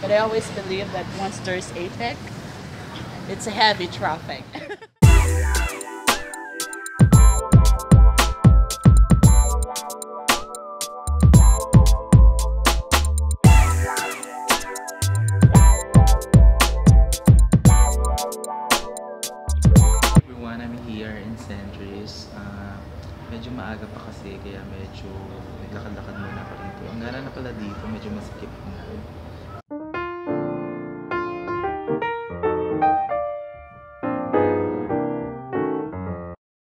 But I always believe that once there's APEC, it's a heavy traffic. Everyone, I'm here in Centris. Medyo maaga pa kasi kaya medyo naglakad-lakad muna pa rito. Ang gana na pala dito, medyo masikip na.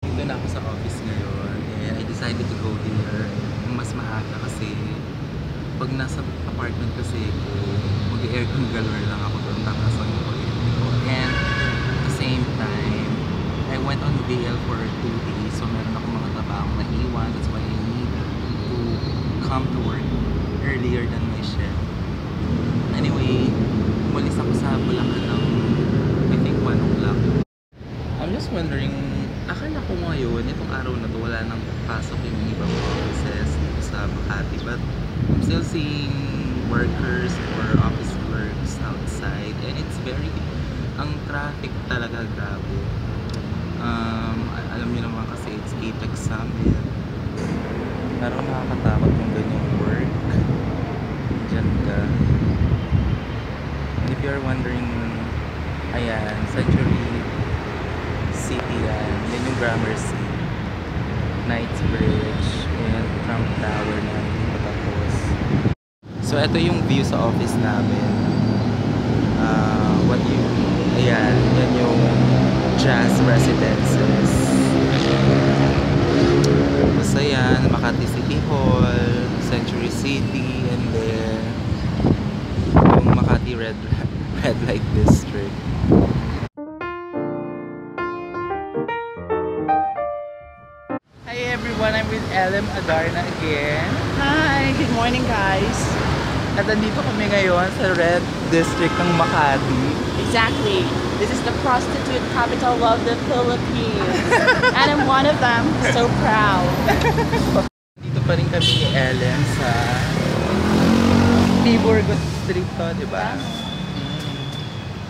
Dito na ako sa office ngayon and I decided to go here mas maaga kasi pag nasa apartment kasi ko, mag-aircon galore lang ako doon tapos ang kuryente ko. And at the same time, I went on VL for 2 days, so meron ako mga trabaho na iwan. That's why I need to come to work earlier than my shift. Anyway, umalis ako sa Bulacan ng I think 1 o'clock. I'm just wondering, akala ko ngayon, itong araw na to, wala nang pasok yung ibang offices dito sa Makati. But I'm still seeing workers or office clerks outside. And it's very, ang traffic talaga grabe. Alam niyo naman kasi it's APEC Summit. Pero nakakatakot yung ganyang work. Diyan ka. And if you're wondering, ayan, Century City yan. Yan yung Gramercy, Knightsbridge, and Trump Tower na hindi patapos. So ito yung view sa office namin. Ayan, yan yung Jazz Residences. Basta yan, Makati City Hall, Century City, and then yung Makati Red Light District. Hi everyone, I'm with LM Adarna again. Hi, good morning guys. At nandito kami ngayon sa Red District ng Makati. Exactly. This is the prostitute capital of the Philippines. And I'm one of them. So proud. Dito pa rin kami ni LM sa Piburgo Street to, di ba?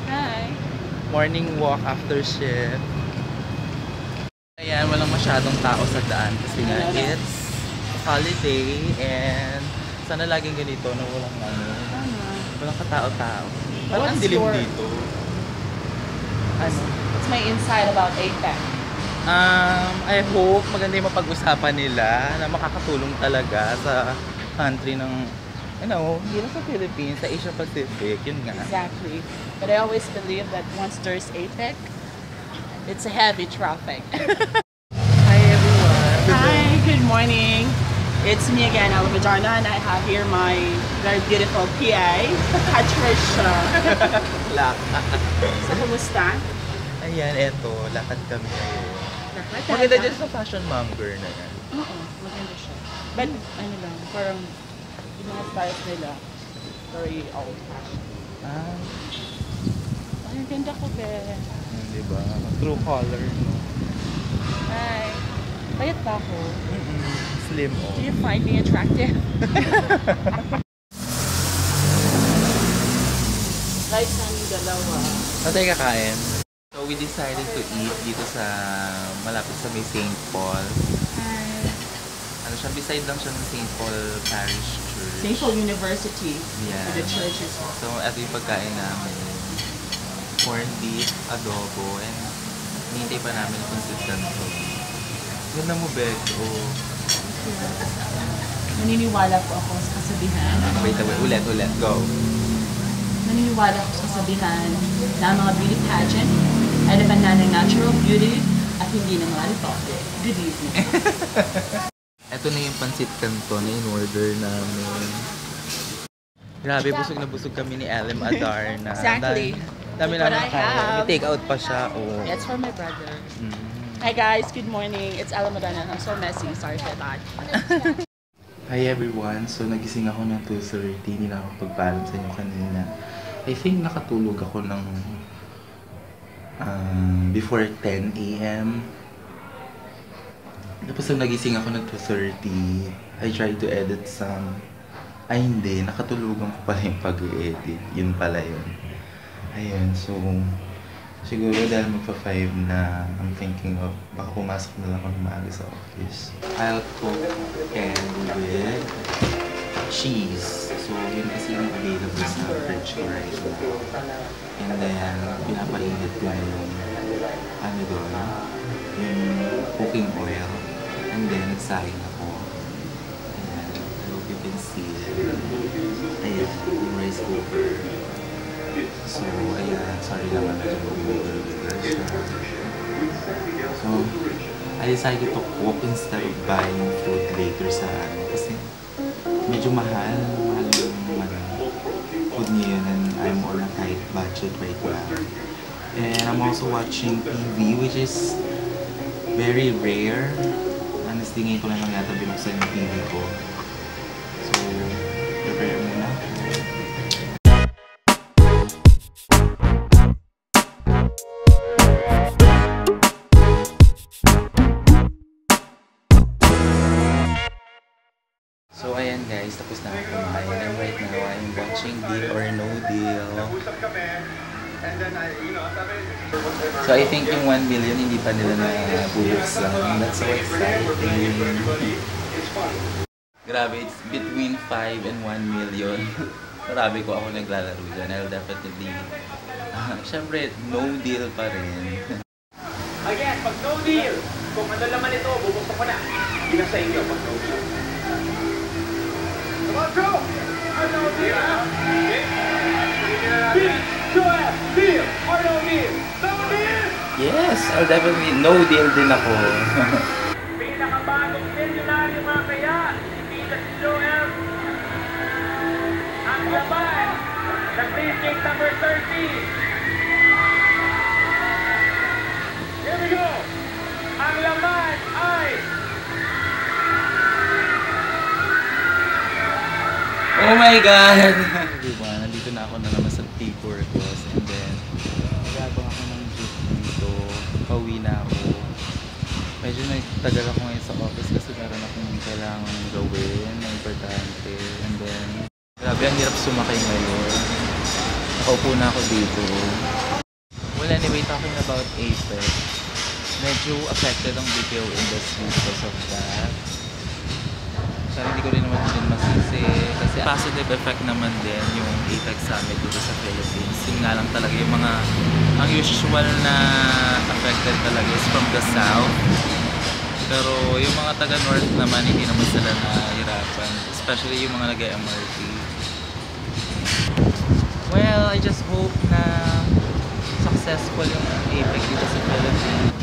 Hi. Morning walk after shift. Ayan, walang masyadong tao sa daan kasi nga it's holiday and sana laging ganito na walang katao-tao. Parang ang dilim dito. Ano? What's my insight about APEC? I hope maganda yung mapag-usapan nila na makakatulong talaga sa country ng, hindi lang sa Philippines, sa Asia Pacific, yun nga. Exactly. But I always believe that once there's APEC, it's a heavy traffic. Hi everyone! Hi, good morning. It's me again, LM Adarna, and I have here my very beautiful PA, Patricia. So, kumusta? Ayan, eto, lakad kami ngayon. Lakad? Maganda dyan sa fashion monger na yan. Oo, maganda siya. But, ano lang, parang yung mga styles nila, very old-fashioned. Ay, ang ganda ko, be. Diba? True color, no? Hi. Payat ba ako? Slim, oh. Do you find me attractive? Guys, namin dalawa. Saan tayo kakain? So we decided to eat dito sa malapit sa may St. Paul. Hi. Ano siya, beside lang siya ng St. Paul Parish Church. St. Paul University. Yeah. The church is all. So ito yung pagkain namin. Corned beef, adobo, and hinihintay pa namin yung consistent to. Ganda mo, Beg. Oh. Naniniwala po ako sa kasabihan. Wait, ulit, go. Naniniwala ako sa kasabihan na ang mga beauty pageant ay labanan ng natural beauty at hindi ng mga retoke. Good evening. Ito na yung pancit canton na in-order namin. Grabe, busog na busog kami ni LM Adarna. Exactly. Dami Look what namin I kaya. have. May take out pa siya. Oh. It's for my brother. Hi guys, good morning. It's LM Adarna. I'm so messy. Sorry for that. Hi everyone. So nagising ako ng 2:30. Hindi na ako pagpaalam sa inyo kanina. I think nakatulog ako ng before 10 AM. Tapos nung nagising ako ng 2:30, I tried to edit some Ay hindi, nakatulugan ko pala yung pag-edit. Yun pala yun. Ayun, so siguro dahil magpa-5 na, I'm thinking of baka pumasok na lang ako ng maaga sa office. I'll cook and with cheese. So yun kasi yung available sa fridge ko right now. And then, pinapainit ko na yung ano doon, yung cooking oil. And then, nagsahin ako. Ayan, I hope you can see it. Ayan, yung rice cooker. So, ayan, sorry naman medyo mag-overload siya. So, I decided to cook instead of buying food later sa ano. Kasi medyo mahal yung food niya yun, and I'm on a tight budget right now. And I'm also watching TV, which is very rare. Honestly, ngayon ko lang yata binuksan yung TV ko. So, prepare muna. So ayan guys, tapos na ako kumain. And right now, I'm watching Deal or No Deal. So I think yung 1 million hindi pa nila na-bubuksan. That's so exciting. Grabe, it's between 5 and 1 million. Marami ko ako naglalaro dyan. I'll definitely... Siyempre, no deal pa rin. Again, pag no deal, kung ano laman ito, bubuksan ko na. Hindi na sa inyo pag no deal. Come on, go! No deal, ha? Deal! Joel! Deal! Or no deal? No deal! Yes, I'll definitely... No deal din ako. Pinakabagong milyonaryo mga kaya, si Joel. Ang laban ng precinct number 30. Here we go! Ang laman ay... Oh my God! Diba, nandito na ako na naman sa T-Burgos, and then magabang ako ng jeep dito, pauwi na ako. Medyo nagtagal ako ngayon sa office kasi meron akong kailangan gawin na importante, and then grabe, ang hirap sumakay ngayon. Nakaupo na ako dito. Well, anyway, talking about Apex, medyo affected ang BPO industry because of that. Pero hindi ko rin naman din masisi kasi positive effect naman din yung Apex Summit dito sa Philippines. Yun nga lang talaga yung mga ang usual na affected talaga is from the south. Pero yung mga taga north naman hindi naman sila nahirapan, especially yung mga nag-MRT. Well, I just hope na successful yung Apex dito sa Philippines.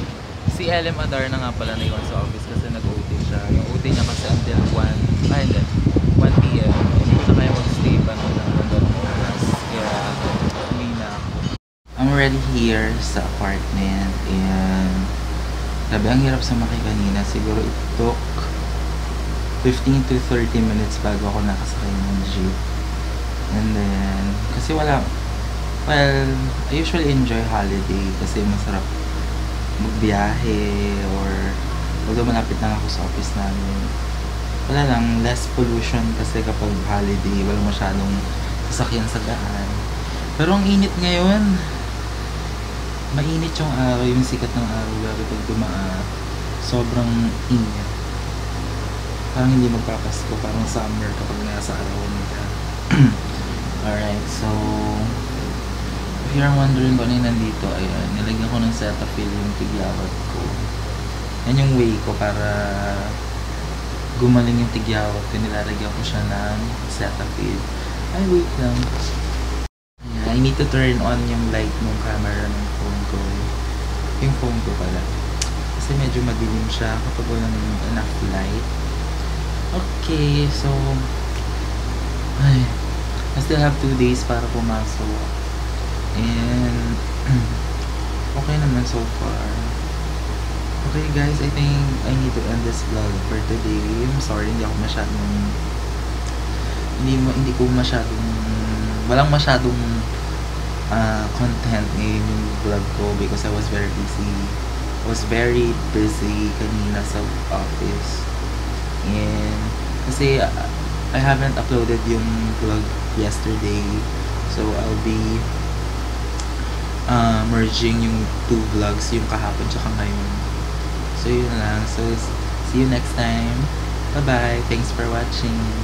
Si LM Adar na nga pala na iwan sa office kasi nag-OT siya. Yung OT niya kasi until 1 p.m. Hindi ko na kaya mag-stay pa ng hanggang oras. Kaya uwi na ako. I'm already here sa apartment and grabe, ang hirap sumakay kanina. Siguro it took 15 to 30 minutes bago ako nakasakay ng jeep. And then, kasi well, I usually enjoy holiday kasi masarap magbiyahe or although malapit lang ako sa office namin, wala lang, less pollution kasi kapag holiday walang masyadong sasakyan sa daan. Pero ang init ngayon, mainit yung araw, yung sikat ng araw lalo pag dumaan, sobrang init, parang hindi magpapasko, parang summer kapag nasa arawan ka. Alright, so if you're wondering kung ano yung nandito, ayan, nilagyan ko ng Cetaphil yung tigyawat ko. Yan yung way ko para gumaling yung tigyawat ko. Nilalagyan ko siya ng Cetaphil. Ay, wait lang. Yeah, I need to turn on yung light ng camera ng phone ko. Yung phone ko pala. Kasi medyo madilim siya kapag walang enough light. Okay, so ay, I still have 2 days para pumasok. And okay naman so far. Okay guys, I think I need to end this vlog for today. I'm sorry, hindi ko masyadong walang masyadong content ngayon yung vlog ko because I was very busy kanina sa office. And kasi I haven't uploaded yung vlog yesterday. So, I'll be merging yung 2 vlogs, yung kahapon tsaka ngayon. So, yun lang. So, see you next time. Bye-bye. Thanks for watching.